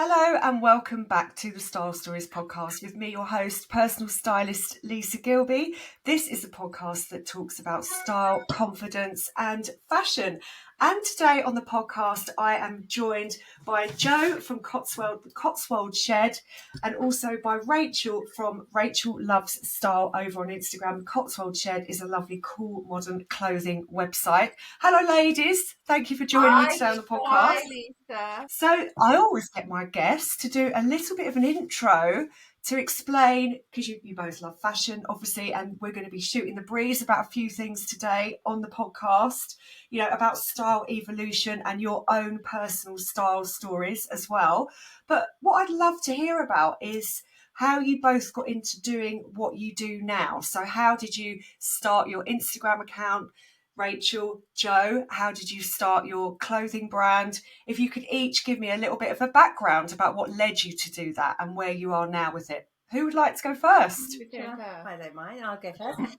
Hello and welcome back to the Style Stories podcast with me, your host, personal stylist Lisa Gilby. This is a podcast that talks about style, confidence and fashion. And today on the podcast, I am joined by Jo from Cotswold Shed and also by Rachel from Rachel Loves Style over on Instagram. Cotswold Shed is a lovely, cool, modern clothing website. Hello, ladies. Thank you for joining me today on the podcast. Hi, Lisa. So I always get my guests to do a little bit of an intro to explain, because you both love fashion, obviously, and we're going to be shooting the breeze about a few things today on the podcast, about style evolution and your own personal style stories as well. But what I'd love to hear about is how you both got into doing what you do now. So how did you start your Instagram account? Rachel, Jo, how did you start your clothing brand? If you could each give me a little bit of a background about what led you to do that and where you are now with it. Who would like to go first? I don't mind. I'll go first.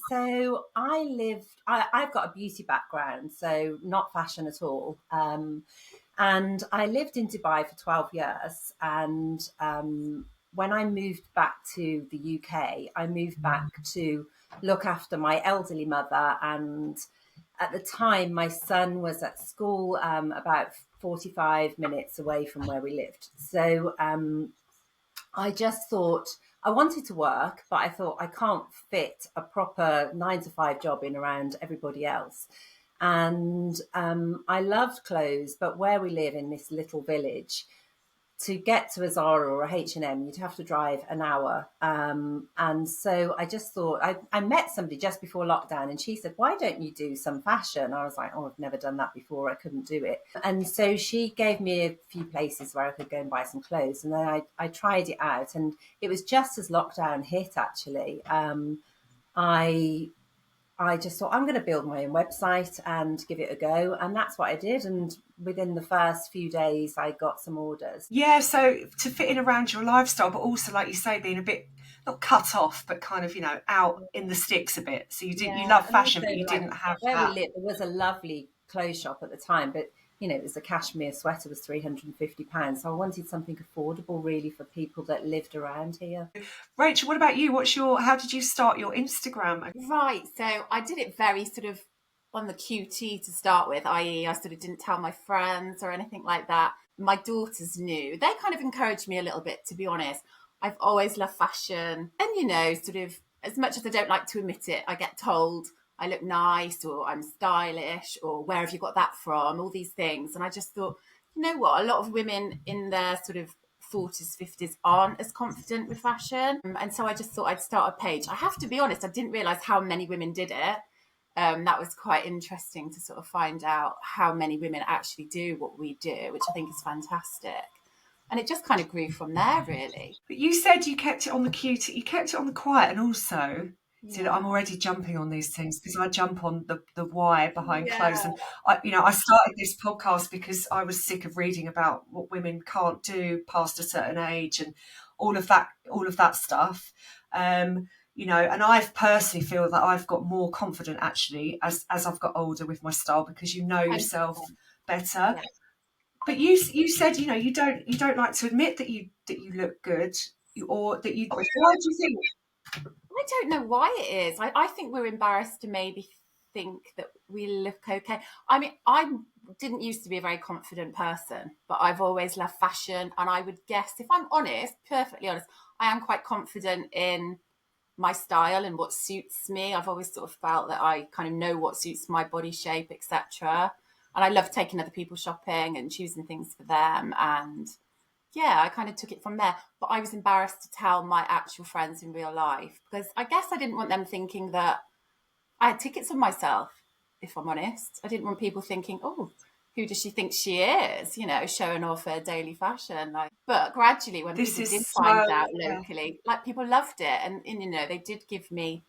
So I've got a beauty background, so not fashion at all. And I lived in Dubai for 12 years. And when I moved back to the UK, I moved back to look after my elderly mother. And at the time, my son was at school about 45 minutes away from where we lived. So I just thought I wanted to work, but I thought I can't fit a proper 9-to-5 job in around everybody else. And I loved clothes, but where we live in this little village, to get to a Zara or a H&M, you'd have to drive an hour. And so I just thought, I met somebody just before lockdown and she said, why don't you do some fashion? I was like, oh, I've never done that before. I couldn't do it. And so she gave me a few places where I could go and buy some clothes. And then I tried it out. And it was just as lockdown hit, actually. I just thought, I'm going to build my own website and give it a go. And that's what I did. And within the first few days, I got some orders. Yeah, so to fit in around your lifestyle, but also, like you say, being a bit, not cut off, but kind of, out in the sticks a bit. So you love fashion, but you didn't have where that. we lived, there was a lovely clothes shop at the time, but it was a cashmere sweater was £350. So I wanted something affordable really for people that lived around here. Rachel, what about you? How did you start your Instagram? Right, so I did it very sort of on the QT to start with, i.e. I sort of didn't tell my friends or anything like that. My daughters knew. They kind of encouraged me a little bit, to be honest. I've always loved fashion. And, sort of, as much as I don't like to admit it, I get told I look nice or I'm stylish or where have you got that from, all these things. And I just thought, you know what, a lot of women in their sort of 40s, 50s aren't as confident with fashion. And so I just thought I'd start a page. I have to be honest, I didn't realise how many women did it. That was quite interesting to sort of find out how many women actually do what we do, which I think is fantastic. And it just kind of grew from there, really. But you said you kept it on the cute, you kept it on the quiet, and also, see that I'm already jumping on these things because I jump on the why behind clothes. And I started this podcast because I was sick of reading about what women can't do past a certain age and all of that stuff. And I personally feel that I've got more confident actually as I've got older with my style because you know yourself better. Yeah. But you said you don't like to admit that you look good or that you. Why do you think? I don't know why it is. I think we're embarrassed to maybe think that we look okay. I mean, I didn't used to be a very confident person, but I've always loved fashion. And I would guess, if I'm honest, perfectly honest, I am quite confident in my style and what suits me. I've always sort of felt that I kind of know what suits my body shape, etc. And I love taking other people shopping and choosing things for them. And yeah, I kind of took it from there. But I was embarrassed to tell my actual friends in real life because I guess I didn't want them thinking that I had tickets on myself, if I'm honest. I didn't want people thinking, oh, who does she think she is? Showing off her daily fashion. But gradually, when people did find out locally, people loved it. And they did give me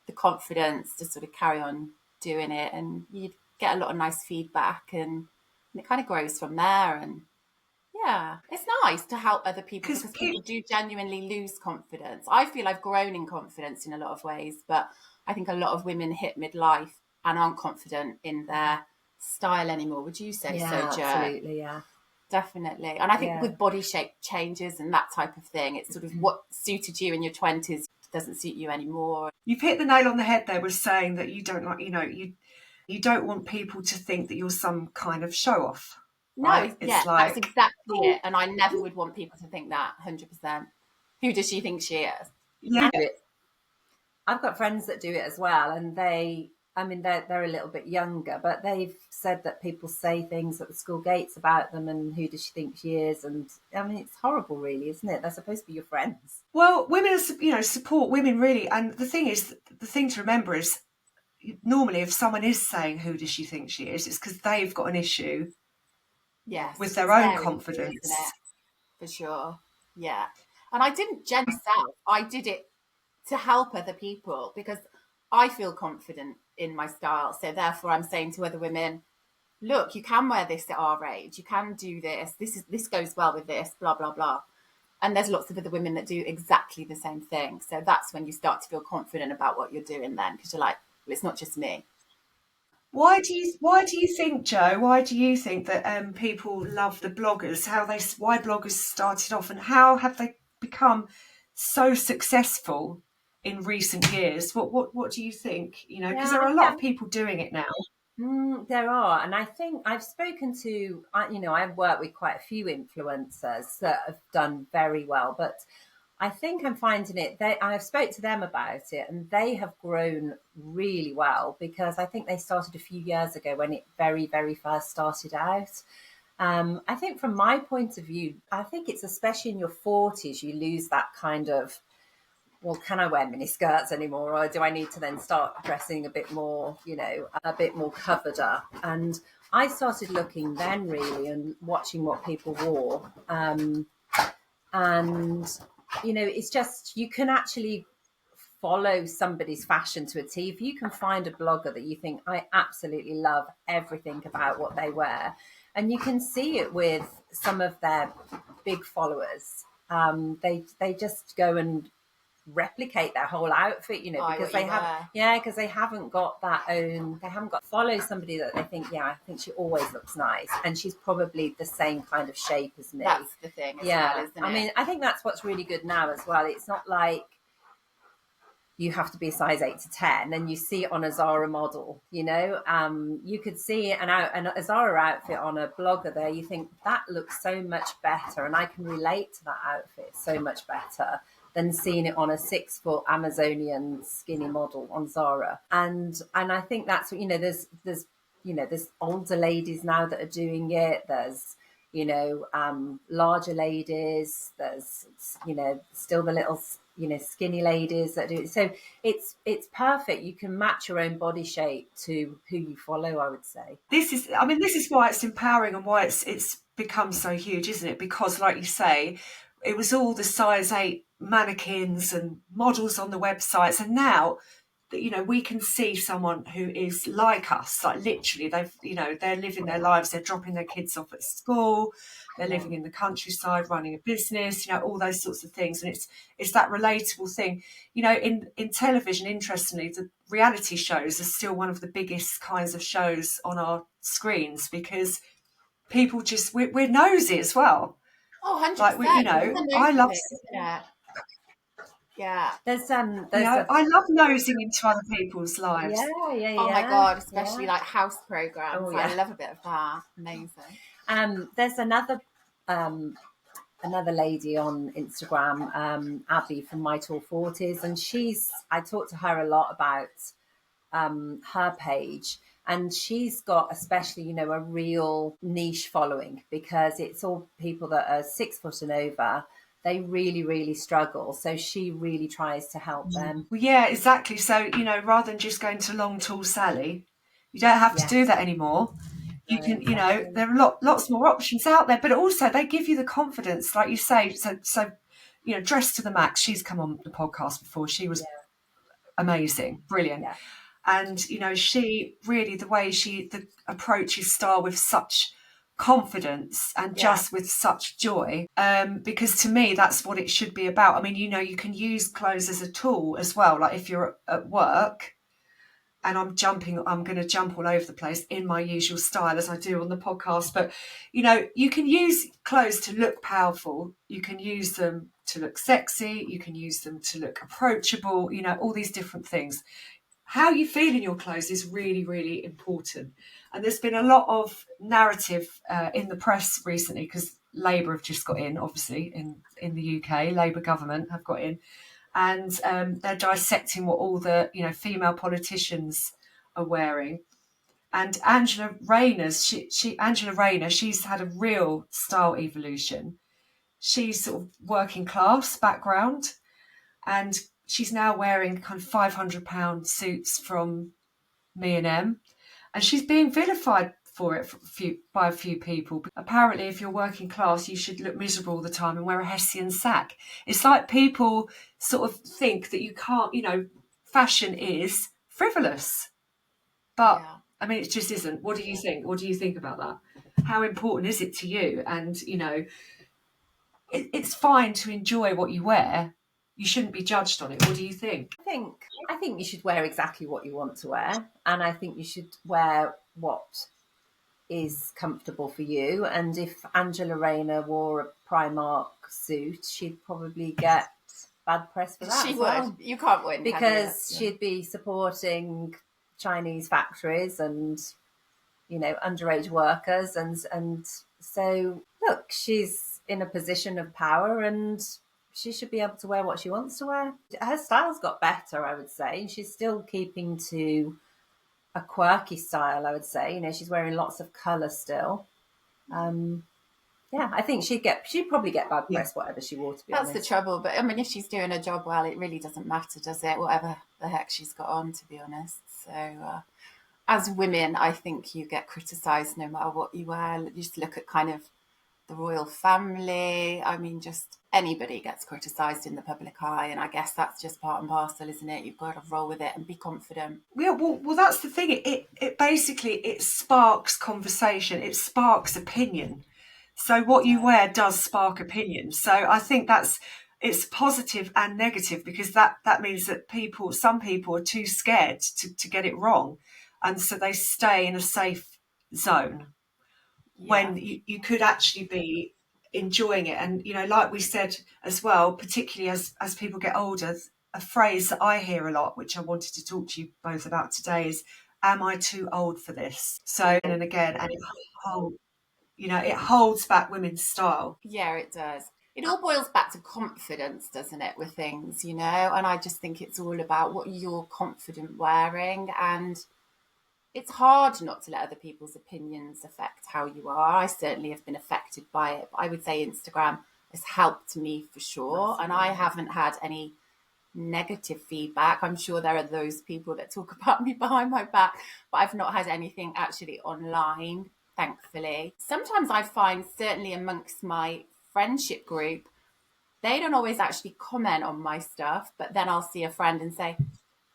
the confidence to sort of carry on doing it. And you'd get a lot of nice feedback and it kind of grows from there. And yeah, it's nice to help other people because people do genuinely lose confidence. I feel I've grown in confidence in a lot of ways, but I think a lot of women hit midlife and aren't confident in their style anymore. Would you say so, Jo? Absolutely, yeah. Definitely. And I think with body shape changes and that type of thing, it's sort of what suited you in your 20s doesn't suit you anymore. You've hit the nail on the head there with saying that you don't like, you don't want people to think that you're some kind of show off. No, right? yeah, It's like, that's exactly it. And I never would want people to think that 100%. Who does she think she is? yeah. I've got friends that do it as well, and they're a little bit younger, but they've said that people say things at the school gates about them and who does she think she is, and I mean it's horrible, really, isn't it? They're supposed to be your friends. Well, women are, support women really, and the thing to remember is normally if someone is saying who does she think she is, it's because they've got an issue with their own confidence, isn't it? For sure. Yeah. And I didn't gender myself. I did it to help other people because I feel confident in my style. So therefore I'm saying to other women, look, you can wear this at our age. You can do this. This goes well with this, blah, blah, blah. And there's lots of other women that do exactly the same thing. So that's when you start to feel confident about what you're doing then, because you're like, well, it's not just me. Why do you think, Jo? Why do you think that people love the bloggers? Why bloggers started off, and how have they become so successful in recent years? What do you think? Because there are a lot of people doing it now. There are, and I think I've spoken to, I've worked with quite a few influencers that have done very well, but I think I'm finding I've spoke to them about it, and they have grown really well because I think they started a few years ago when it very, very first started out. I think from my point of view, I think it's especially in your 40s, you lose that kind of, well, can I wear mini skirts anymore? Or do I need to then start dressing a bit more, a bit more covered up? And I started looking then really and watching what people wore. And, it's just, you can actually follow somebody's fashion to a T. If you can find a blogger that you think, I absolutely love everything about what they wear, and you can see it with some of their big followers, they just go and replicate their whole outfit, because they haven't got follow somebody that they think, I think she always looks nice and she's probably the same kind of shape as me. That's the thing as well, isn't it? I mean, I think that's what's really good now as well. It's not like you have to be a size 8 to 10 and you see it on a Zara model, you could see a Zara outfit on a blogger there, you think that looks so much better and I can relate to that outfit so much better than seeing it on a 6-foot Amazonian skinny model on Zara. And I think that's, there's older ladies now that are doing it. There's, larger ladies. There's, still the little, skinny ladies that do it. So it's perfect. You can match your own body shape to who you follow, I would say. This is why it's empowering and why it's become so huge, isn't it? Because like you say, it was all the size 8 mannequins and models on the websites, and now we can see someone who is like us, like literally they're living their lives, they're dropping their kids off at school, they're living in the countryside, running a business, all those sorts of things. And it's that relatable thing. In television, interestingly, the reality shows are still one of the biggest kinds of shows on our screens because people we're nosy as well. Oh, 100%. I love it. Yeah. I love nosing into other people's lives. Yeah. Oh my God, especially like house programs. Oh, yeah. I love a bit of that. Amazing. There's another lady on Instagram, Abby from My Tall 40s, and I talk to her a lot about her page. And she's got especially, a real niche following because it's all people that are 6 foot and over. They really, really struggle. So she really tries to help them. Well, yeah, exactly. So, rather than just going to Long Tall Sally, you don't have to do that anymore. You can, there are lots more options out there, but also they give you the confidence, like you say. So dressed to the max. She's come on the podcast before. She was amazing, brilliant. Yeah. And, she really, the approaches style with such confidence and just with such joy, because to me, that's what it should be about. I mean, you can use clothes as a tool as well. Like if you're at work, and I'm going to jump all over the place in my usual style as I do on the podcast. But, you can use clothes to look powerful. You can use them to look sexy. You can use them to look approachable, all these different things. How you feel in your clothes is really, really important. And there's been a lot of narrative in the press recently because Labour have just got in, obviously, in the UK. Labour government have got in. And they're dissecting what all the female politicians are wearing. And Angela Rayner, she's had a real style evolution. She's sort of working class background, and she's now wearing kind of £500 suits from M&M, and she's being vilified for it by a few people. Apparently, if you're working class, you should look miserable all the time and wear a Hessian sack. It's like people sort of think that you can't, fashion is frivolous. But, I mean, it just isn't. What do you think? What do you think about that? How important is it to you? And, it's fine to enjoy what you wear. You shouldn't be judged on it. What do you think? I think you should wear exactly what you want to wear, and I think you should wear what is comfortable for you. And if Angela Rayner wore a Primark suit, she'd probably get bad press for that. She would. You can't win because she'd be supporting Chinese factories and underage workers, and so look, she's in a position of power and she should be able to wear what she wants to wear. Her style's got better, I would say. She's still keeping to a quirky style, I would say. She's wearing lots of colour still. I think she'd probably get bad press, whatever she wore, to be honest. That's the trouble. But I mean, if she's doing her job well, it really doesn't matter, does it? Whatever the heck she's got on, to be honest. So as women, I think you get criticised no matter what you wear. Just look at kind of the royal family. I mean, just anybody gets criticised in the public eye, and I guess that's just part and parcel, isn't it? You've got to roll with it and be confident. Yeah, well, that's the thing. It basically, it sparks conversation. It sparks opinion. So what you wear does spark opinion. So I think it's positive and negative, because that means that some people are too scared to get it wrong, and so they stay in a safe zone when you could actually be enjoying it. And like we said as well, particularly as people get older, a phrase that I hear a lot, which I wanted to talk to you both about today, is, am I too old for this? So and again, and it holds back women's style. Yeah, it does. It all boils back to confidence, doesn't it, with things, and I just think it's all about what you're confident wearing. And it's hard not to let other people's opinions affect how you are. I certainly have been affected by it, but I would say Instagram has helped me for sure. And I haven't had any negative feedback. I'm sure there are those people that talk about me behind my back, but I've not had anything actually online, thankfully. Sometimes I find, certainly amongst my friendship group, they don't always actually comment on my stuff, but then I'll see a friend and say,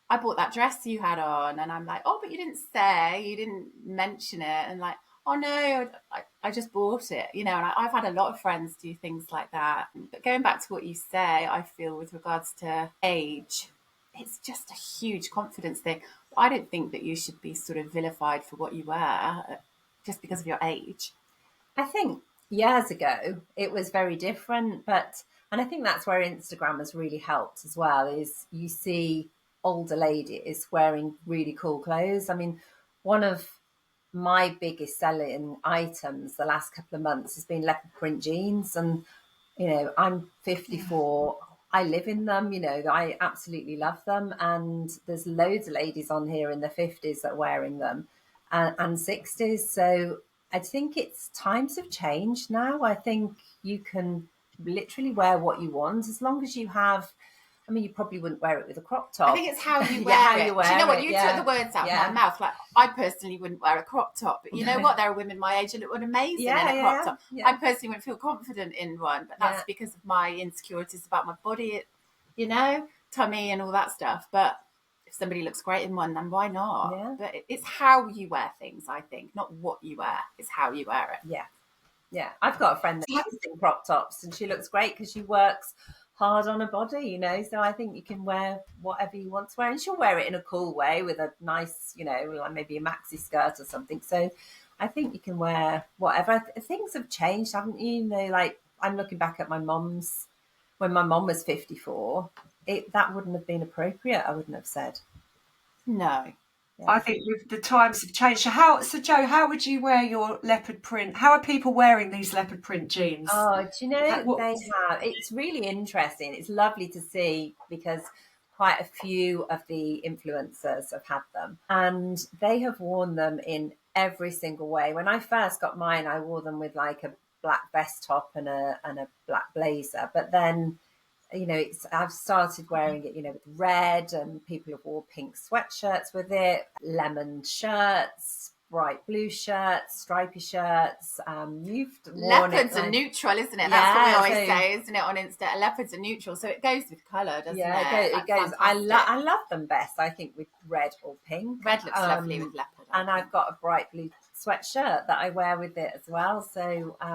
I bought that dress you had on, and I'm like, oh, but you didn't mention it, and like, oh no, I just bought it, and I've had a lot of friends do things like that. But going back to what you say, I feel with regards to age, it's just a huge confidence thing. I don't think that you should be sort of vilified for what you wear just because of your age. I think years ago it was very different, and I think that's where Instagram has really helped as well, is you see older ladies wearing really cool clothes. I mean, one of my biggest selling items the last couple of months has been leopard print jeans, and I'm 54. I live in them. I absolutely love them, and there's loads of ladies on here in the 50s that are wearing them, and 60s. So I think times have changed now. I think you can literally wear what you want, as long as you have. I mean, you probably wouldn't wear it with a crop top. I think it's how you wear it. Do you know what? You took the words out of my mouth. Like, I personally wouldn't wear a crop top, but you know what? There are women my age who look amazing in a crop top. I personally wouldn't feel confident in one, but that's because of my insecurities about my body, tummy and all that stuff. But if somebody looks great in one, then why not? Yeah. But it's how you wear things, I think, not what you wear. It's how you wear it. Yeah. I've got a friend that lives in crop tops, and she looks great because she works hard on a body, you know. So I think you can wear whatever you want to wear, and she'll wear it in a cool way with a nice, you know, like maybe a maxi skirt or something. So I think you can wear whatever. Things have changed, haven't you? You know, like I'm looking back at my mum's when my mum was 54. That wouldn't have been appropriate. I wouldn't have said. No. Yeah. I think the times have changed. So Jo, how would you wear your leopard print? How are people wearing these leopard print jeans? Oh, do you know, What- they have. It's really interesting. It's lovely to see because quite a few of the influencers have had them and they have worn them in every single way. When I first got mine, I wore them with like a black vest top and a black blazer. But then, you know, I've started wearing it, you know, with red, and people have worn pink sweatshirts with it, lemon shirts, bright blue shirts, stripy shirts. You've worn Leopards it, are neutral, isn't it? Yeah, That's what we always so- say, isn't it, on Insta? Leopards are neutral, so it goes with colour, doesn't it? it goes. That's I fantastic. love them best, I think, with red or pink. Red looks lovely with leopard. And I've got a bright blue sweatshirt that I wear with it as well. So I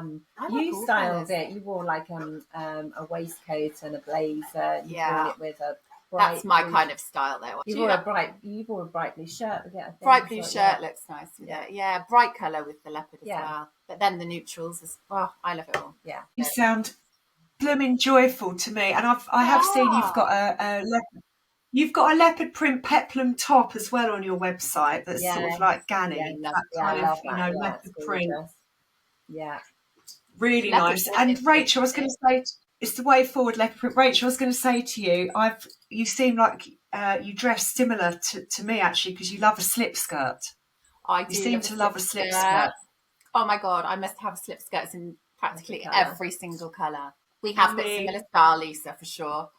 like you all styled colours. it. You wore like a waistcoat and a blazer. You've Yeah. worn it with a bright That's my blue- kind of style, though. You Do wore you a bright blue shirt with it. I think. bright blue So, shirt yeah. looks nice with Yeah. it. Yeah, bright colour with the leopard as Yeah. well. But then the neutrals is, oh, I love it all. Yeah. You sound blooming joyful to me, and I have seen you've got you've got a leopard print peplum top as well on your website. That's sort Yeah. of like Ganny, Yeah, that Yeah, kind I of love that. Yeah, leopard it's print. gorgeous. Yeah. Really Leopard nice. print And is Rachel, I was good. going to say, it's the way forward, leopard print. Rachel, I was going to say to you, you seem like you dress similar to me actually, because you love a slip skirt. I You do seem to love a slip skirt. Oh my God, I must have slip skirts in practically Every colour. every single colour. We have got Me. similar style, Lisa, for sure.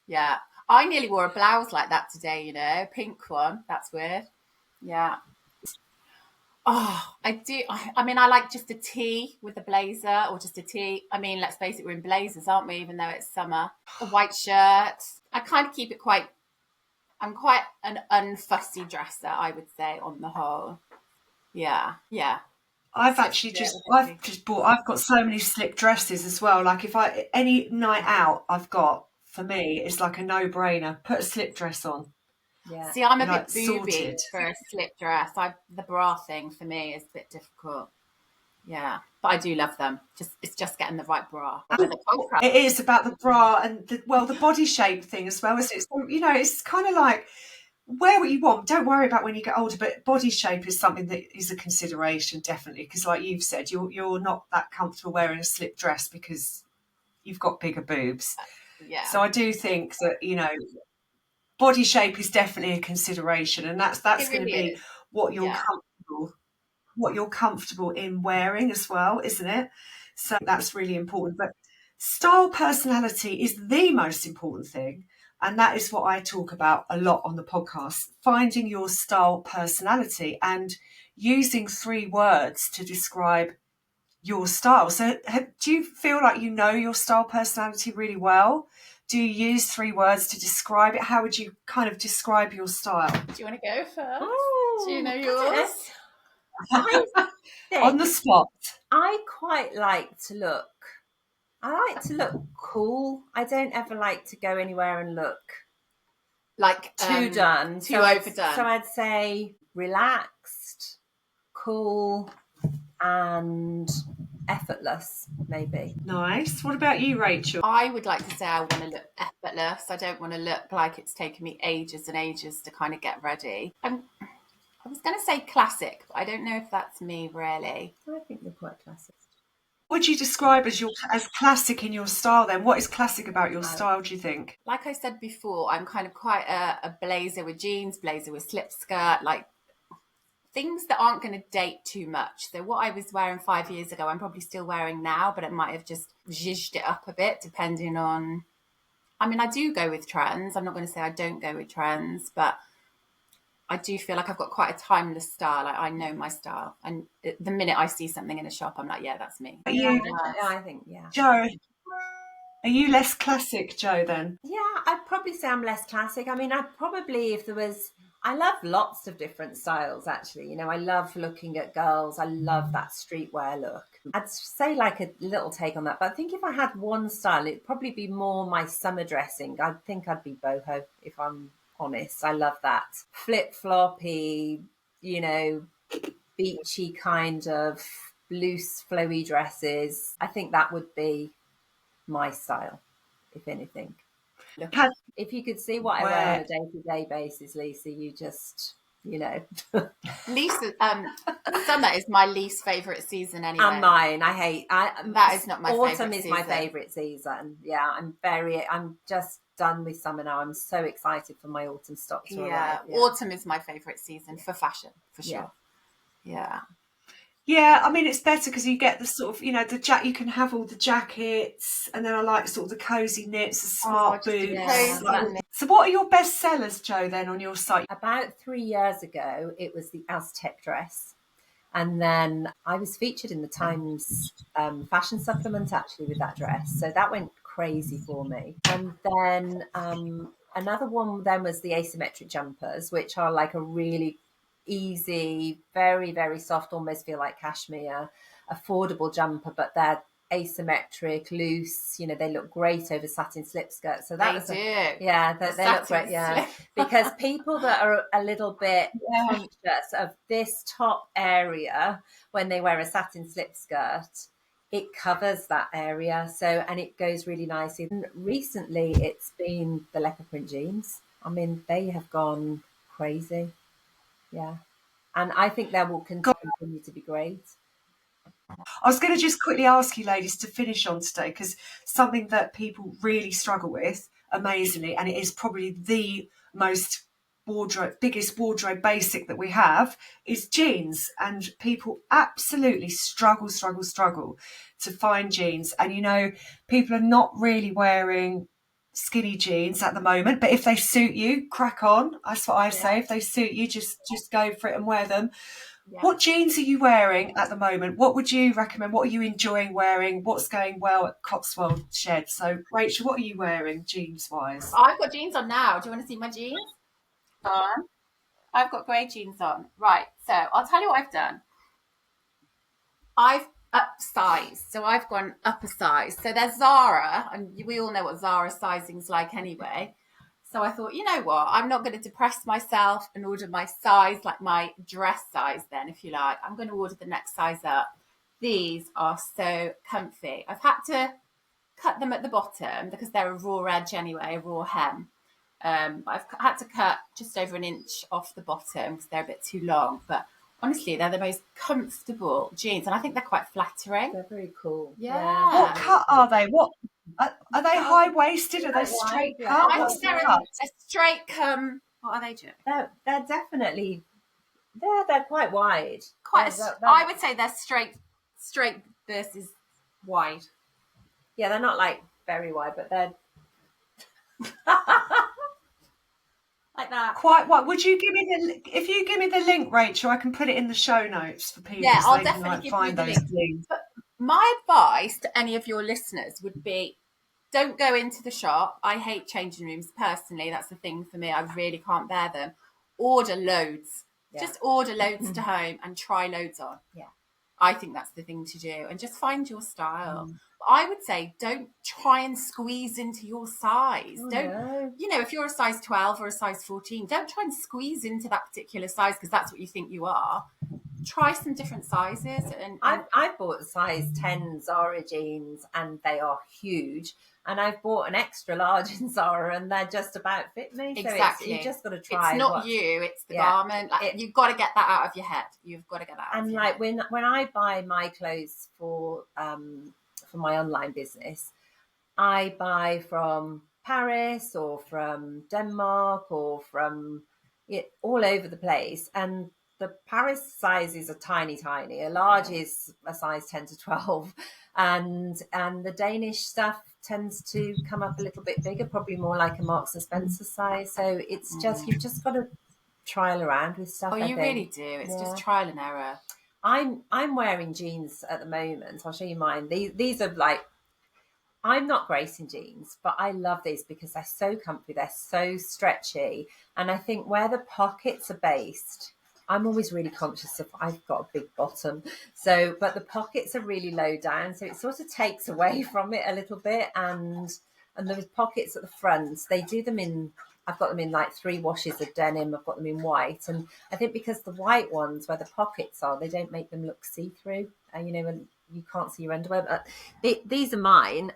Yeah. I nearly wore a blouse like that today, you know, pink one. That's weird. Yeah. Oh, I do. I mean, I like just a tee with a blazer or just a tee. I mean, let's face it, we're in blazers, aren't we? Even though it's summer. A white shirt. I kind of keep it I'm quite an unfussy dresser, I would say, on the whole. Yeah. Yeah. I've Slip actually skirt just with a tee. I've got so many slip dresses as well. Like if any night out I've got, for me, it's like a no-brainer. Put a slip dress on. Yeah. See, I'm a You're bit like booby sorted. for a slip dress. The bra thing for me is a bit difficult. Yeah, but I do love them. It's just getting the right bra. It is about the bra and the body shape thing as well. Isn't it? So, you know, it's kind of like wear what you want. Don't worry about when you get older. But body shape is something that is a consideration, definitely, because like you've said, you're not that comfortable wearing a slip dress because you've got bigger boobs. Yeah. So I do think that, you know, body shape is definitely a consideration, and that's It going to really be is. what you're Yeah. comfortable in wearing as well, isn't it? So that's really important. But style personality is the most important thing, and that is what I talk about a lot on the podcast, finding your style personality and using 3 words to describe your style. So do you feel like you know your style personality really well? Do you use 3 words to describe it? How would you kind of describe your style? Do you want to go first? Oh, Do you know goodness. yours? I think On the spot. I quite like to look. I like to look cool. I don't ever like to go anywhere and look Like too done, too I'd- overdone. So I'd say relaxed, cool, and effortless, maybe. Nice. What about you, Rachel? I would like to say I want to look effortless. I don't want to look like it's taken me ages and ages to kind of get ready. I was going to say classic, but I don't know if that's me really. I think you're quite classic. What would you describe as classic in your style then? What is classic about your style, do you think? Like I said before, I'm kind of quite a blazer with jeans, blazer with slip skirt, like things that aren't going to date too much. So what I was wearing 5 years ago, I'm probably still wearing now, but it might have just zhizhed it up a bit depending on... I mean, I do go with trends. I'm not going to say I don't go with trends, but I do feel like I've got quite a timeless style. I know my style. And the minute I see something in a shop, I'm like, yeah, that's me. Are you, I think, yeah. Jo, are you less classic, Jo, then? Yeah, I'd probably say I'm less classic. I mean, I'd probably, if there was I love lots of different styles, actually. You know, I love looking at girls. I love that streetwear look. I'd say like a little take on that. But I think if I had one style, it'd probably be more my summer dressing. I think I'd be boho, if I'm honest. I love that. Flip-floppy, you know, beachy kind of loose, flowy dresses. I think that would be my style, if anything. Has- If you could see what I wear on a day-to-day basis, Lisa, you just, you know. Lisa, summer is my least favourite season anyway. And mine, that is not my favourite season. Autumn is my favourite season. Yeah, I'm just done with summer now. I'm so excited for my autumn stock to arrive. Yeah, autumn is my favourite season for fashion, for sure. Yeah. Yeah, I mean, it's better because you get the sort of, you know, you can have all the jackets, and then I like sort of the cosy knits, the smart boots. So what are your best sellers, Jo, then, on your site? About 3 years ago, it was the Aztec dress. And then I was featured in the Times fashion supplement, actually, with that dress. So that went crazy for me. And then another one then was the asymmetric jumpers, which are like a really easy, very, very soft, almost feel like cashmere, affordable jumper, but they're asymmetric, loose, you know, they look great over satin slip skirts. So that they look great. Yeah. Because people that are a little bit conscious of this top area when they wear a satin slip skirt, it covers that area. So, and it goes really nicely. And recently it's been the leopard print jeans. I mean, they have gone crazy. Yeah. And I think they will continue to be great. I was going to just quickly ask you, ladies, to finish on today, because something that people really struggle with, amazingly, and it is probably the most biggest wardrobe basic that we have, is jeans. And people absolutely struggle to find jeans. And, you know, people are not really wearing skinny jeans at the moment, but if they suit you, crack on. That's what I say. If they suit you, just go for it and wear them. Yeah. What jeans are you wearing at the moment? What would you recommend? What are you enjoying wearing? What's going well at Cotswold Shed? So, Rachel, what are you wearing jeans-wise? I've got jeans on now. Do you want to see my jeans? I've got grey jeans on. Right, so I'll tell you what I've done. I've upsized. So I've gone up a size. So there's Zara, and we all know what Zara sizing's like anyway. So I thought, you know what, I'm not going to depress myself and order my size, like my dress size then, if you like. I'm going to order the next size up. These are so comfy. I've had to cut them at the bottom because they're a raw edge anyway, a raw hem. I've had to cut just over an inch off the bottom because they're a bit too long. But honestly, they're the most comfortable jeans, and I think they're quite flattering. They're very cool. Yeah. What cut are they? What are they? High waisted? Are they straight cut? I think they're a straight come. What are they doing? They're definitely they're quite wide. I would say they're straight versus wide. Yeah, they're not like very wide, but they're like that. Quite wide. Would you give me if you give me the link, Rachel? I can put it in the show notes for people. Yeah, so I'll they definitely can, give you the those link. But my advice to any of your listeners would be, don't go into the shop. I hate changing rooms personally. That's the thing for me. I really can't bear them. Order loads. Yeah. Just order loads to home and try loads on. Yeah. I think that's the thing to do, and just find your style. I would say don't try and squeeze into your size. You know, if you're a size 12 or a size 14, don't try and squeeze into that particular size because that's what you think you are. Try some different sizes. And I've bought size 10 Zara jeans and they are huge. And I've bought an extra large in Zara and they're just about fit me. Exactly. So you just got to try. It's not you, it's the garment. You've got to get that out of your head. You've got to get that out of your head. And like when I buy my clothes for my online business, I buy from Paris or from Denmark or from all over the place. And the Paris sizes are tiny. A large is a size 10 to 12. And the Danish stuff tends to come up a little bit bigger, probably more like a Marks and Spencer size. So it's just, you've just got to trial around with stuff. You really do. It's just trial and error. I'm wearing jeans at the moment. I'll show you mine. These are like I'm not great in jeans, but I love these because they're so comfy, they're so stretchy. And I think where the pockets are based, I'm always really conscious of I've got a big bottom. So, but the pockets are really low down. So it sort of takes away from it a little bit. And those pockets at the front, they do them in, I've got them in like 3 washes of denim. I've got them in white. And I think because the white ones where the pockets are, they don't make them look see-through. You know, and you can't see your underwear. But these are mine.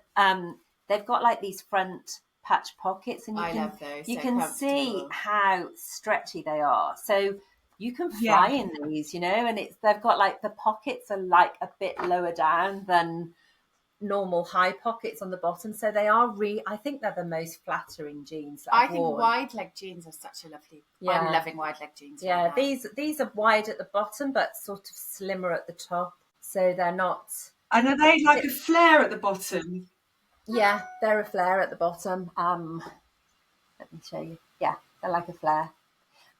They've got like these front patch pockets, and love those. You So can see how stretchy they are. So you can fly in these, you know, and they've got like the pockets are like a bit lower down than normal high pockets on the bottom. So they are I think they're the most flattering jeans that I've think worn. wide leg jeans are such a lovely. Yeah. I'm loving wide leg jeans. Yeah, right these are wide at the bottom but sort of slimmer at the top. So they're not. And are they like a flare at the bottom? Yeah, they're a flare at the bottom. Let me show you. Yeah, they're like a flare,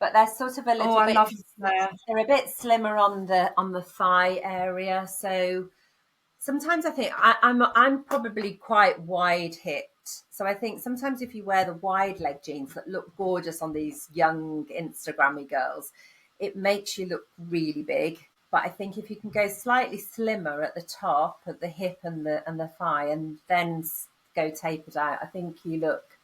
but they're sort of a little bit. I love the flare. They're a bit slimmer on the thigh area. So sometimes I think I'm probably quite wide hipped. So I think sometimes if you wear the wide leg jeans that look gorgeous on these young Instagrammy girls, it makes you look really big. But I think if you can go slightly slimmer at the top, at the hip and the thigh, and then go tapered out, I think you look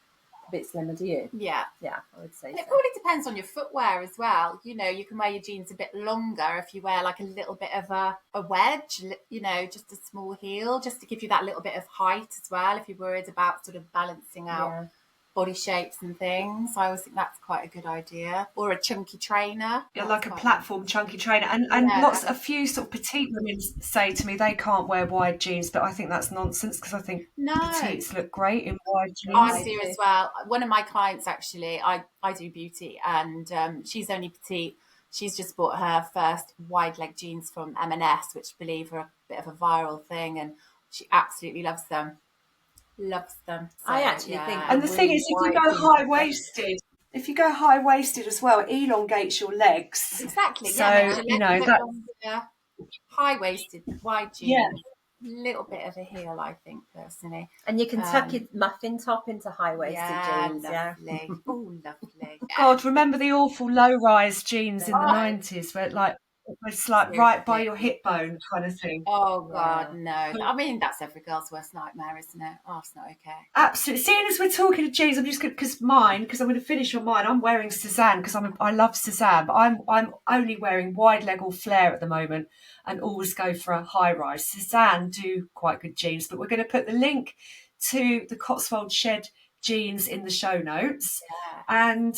a bit slimmer. Do you? Yeah, I would say. It probably depends on your footwear as well. You know, you can wear your jeans a bit longer if you wear like a little bit of a wedge. You know, just a small heel, just to give you that little bit of height as well. If you're worried about sort of balancing out body shapes and things, I always think that's quite a good idea. Or a chunky trainer. Yeah, like a platform chunky trainer. And a few sort of petite women say to me they can't wear wide jeans, but I think that's nonsense because I think petites look great in wide jeans. I do as well. One of my clients actually, I do beauty, and she's only petite. She's just bought her first wide leg jeans from M&S, which I believe are a bit of a viral thing, and she absolutely loves them. So, I actually think. And the thing is, if you go high waisted as well, it elongates your legs. Exactly. So that high waisted wide jeans. Little bit of a heel, I think, personally. And you can tuck your muffin top into high-waisted jeans. Lovely. Oh, lovely. God, remember the awful low-rise jeans in the 90s where it's like right by your hip bone kind of thing. Oh, God, no. I mean, that's every girl's worst nightmare, isn't it? Oh, it's not okay. Absolutely. Seeing as we're talking of jeans, I'm just going to, because I'm going to finish on mine. I'm wearing Suzanne because I love Suzanne, but I'm only wearing wide leg or flare at the moment and always go for a high rise. Suzanne do quite good jeans, but we're going to put the link to the Cotswold Shed jeans in the show notes. And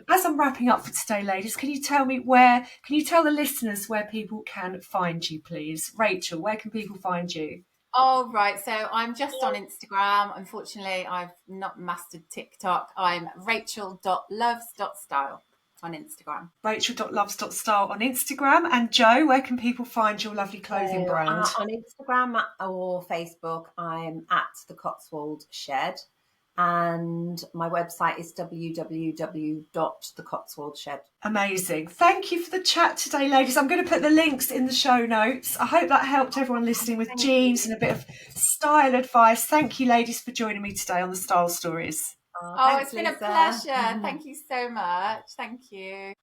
as I'm wrapping up for today, ladies, can you tell the listeners where people can find you, please? Rachel, where can people find you? Oh, right. So I'm just on Instagram. Unfortunately, I've not mastered TikTok. I'm rachel.loves.style on Instagram. Rachel.loves.style on Instagram. And Jo, where can people find your lovely clothing brand? On Instagram or Facebook, I'm at the Cotswold Shed. And my website is www.thecotswoldshed. Amazing. Thank you for the chat today, ladies. I'm going to put the links in the show notes. I hope that helped everyone listening with jeans and a bit of style advice. Thank you, ladies, for joining me today on the Style Stories. Thanks, it's been a pleasure. Thank you so much. Thank you.